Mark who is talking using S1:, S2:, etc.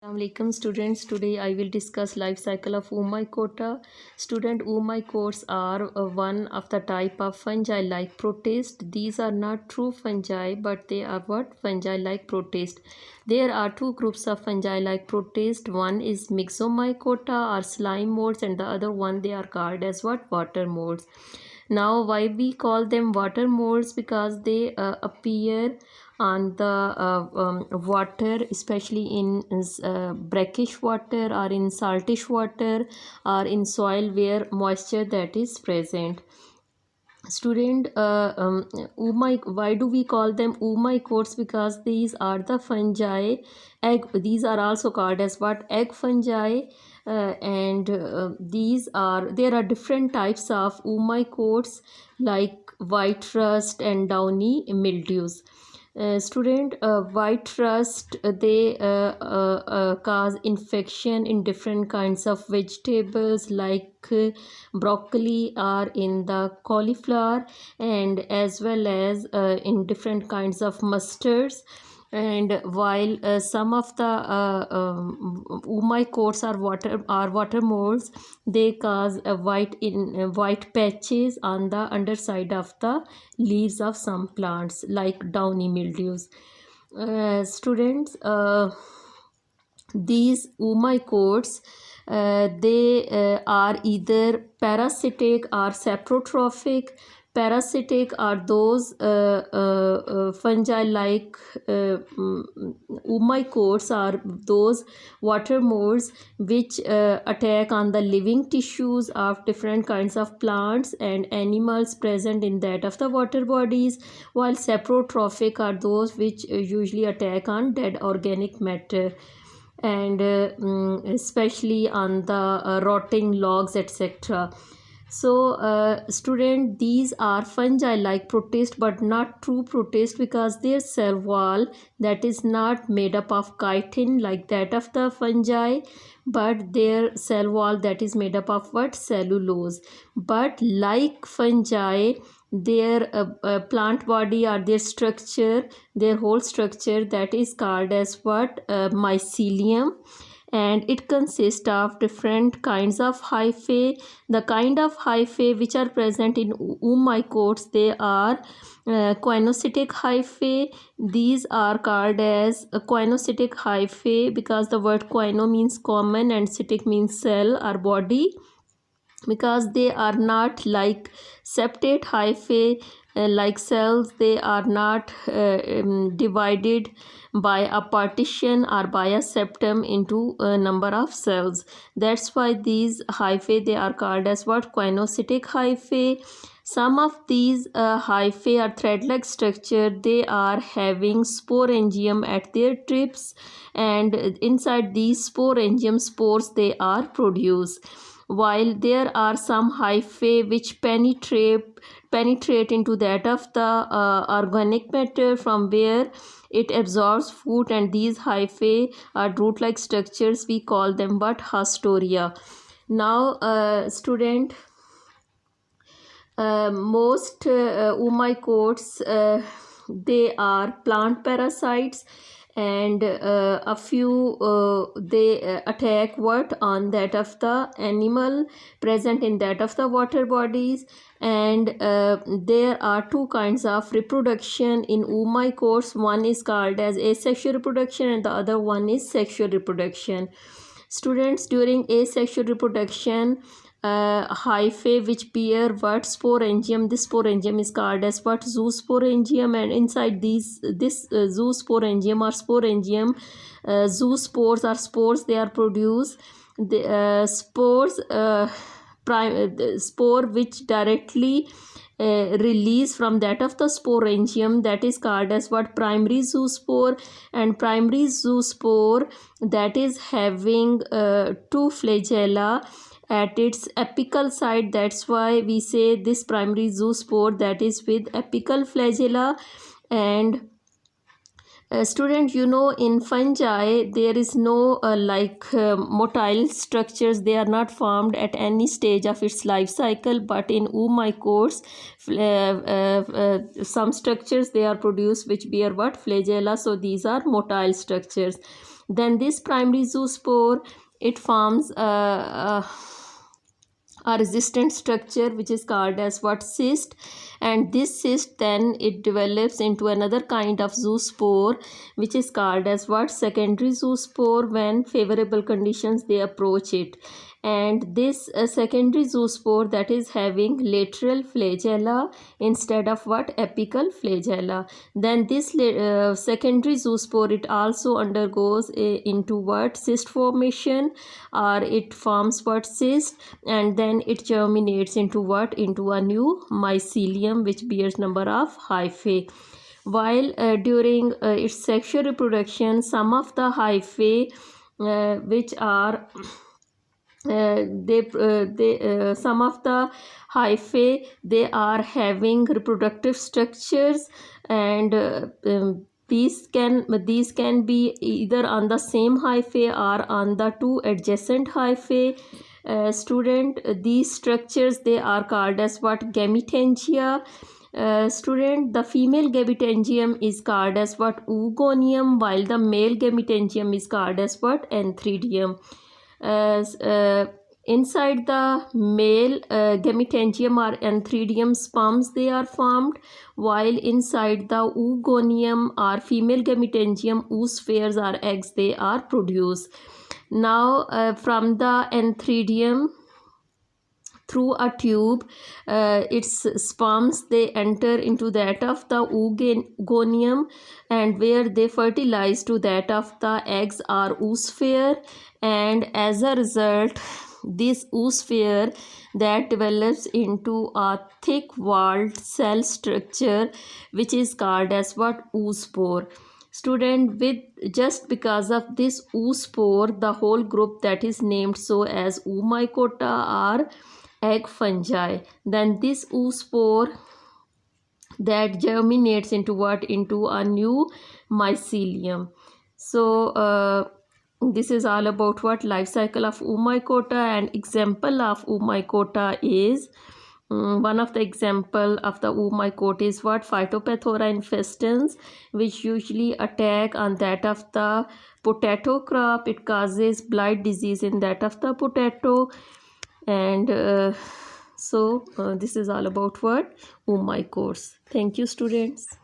S1: Assalamualaikum students. Today I will discuss life cycle of Oomycota. Student, Oomycotes are one of the type of fungi like protist. These are not true fungi, but they are what fungi like protist. There are two groups of fungi like protist. One is Myxomycota or slime molds, and the other one they are called as what water molds. Now why we call them water molds? Because they appear on the water, especially in brackish water or in saltish water or in soil where moisture that is present. Student, why do we call them Oomycotes? Because these are the fungi egg. These are also called as what egg fungi. And there are different types of Oomycotes like white rust and downy mildews. Student, white rust they cause infection in different kinds of vegetables like broccoli or in the cauliflower, and as well as in different kinds of mustards. And while some of the Oomycotes are water molds, they cause white patches on the underside of the leaves of some plants like downy mildews. Students, these Oomycotes they are either parasitic or saprotrophic. Parasitic are those fungi like Oomycotes are those water molds which attack on the living tissues of different kinds of plants and animals present in that of the water bodies, while saprotrophic are those which usually attack on dead organic matter, and especially on the rotting logs, etc. So student, these are fungi like protist but not true protist, because their cell wall that is not made up of chitin like that of the fungi, but their cell wall that is made up of what cellulose. But like fungi, their plant body or their structure, their whole structure, that is called as what mycelium, and it consists of different kinds of hyphae. The kind of hyphae which are present in Oomycotes, they are choanocytic hyphae. These are called as choanocytic hyphae because the word choano means common and cytic means cell or body, because they are not like septate hyphae like cells. They are not divided by a partition or by a septum into a number of cells. That's why these hyphae they are called as what choanocytic hyphae. Some of these hyphae are thread-like structure. They are having sporangium at their tips, and inside these sporangium spores they are produced, while there are some hyphae which penetrate into that of the organic matter from where it absorbs food, and these hyphae are root-like structures. We call them what hastoria. Now student, most Oomycotes they are plant parasites, and a few they attack what on that of the animal present in that of the water bodies. And there are two kinds of reproduction in Oomycotes. One is called as asexual reproduction and the other one is sexual reproduction. Students, during asexual reproduction, hyphae which bear what sporangium, this sporangium is called as what zoosporangium, and inside this zoosporangium or sporangium, zoospores or spores they are produced. The spore which directly release from that of the sporangium, that is called as what primary zoospore. And primary zoospore that is having two flagella at its apical side. That's why we say this primary zoospore that is with apical flagella. And student, you know, in fungi there is no motile structures. They are not formed at any stage of its life cycle, but in Oomycotes some structures they are produced which bear what flagella. So these are motile structures. Then this primary zoospore, it forms a resistant structure which is called as what, cyst, and this cyst then it develops into another kind of zoospore which is called as what, secondary zoospore, when favorable conditions they approach it. And this secondary zoospore that is having lateral flagella instead of what, apical flagella. Then this secondary zoospore, it also undergoes into what, cyst formation, or it forms what, cyst, and then it germinates into what, into a new mycelium which bears number of hyphae. While during its sexual reproduction, some of the hyphae which are some of the hyphae, they are having reproductive structures, and these can be either on the same hyphae or on the two adjacent hyphae. Student, these structures they are called as what, gametangia. Student, the female gametangium is called as what, oogonium, while the male gametangium is called as what, antheridium. As inside the male gametangium or antheridium, sperms they are formed, while inside the oogonium or female gametangium, oospheres or eggs they are produced. Now from the antheridium, through a tube, its sperms they enter into that of the oogonium, and where they fertilize to that of the eggs or oosphere, and as a result this oosphere that develops into a thick walled cell structure which is called as what, oospore. Student, with just because of this oospore, the whole group that is named so as oomycota or egg fungi. Then this oospore that germinates into what, into a new mycelium. So this is all about what, life cycle of oomycota. And example of oomycota is one of the example of the oomycota is what, Phytophthora infestans, which usually attack on that of the potato crop. It causes blight disease in that of the potato. And this is all about what, oomycotes. Thank you, students.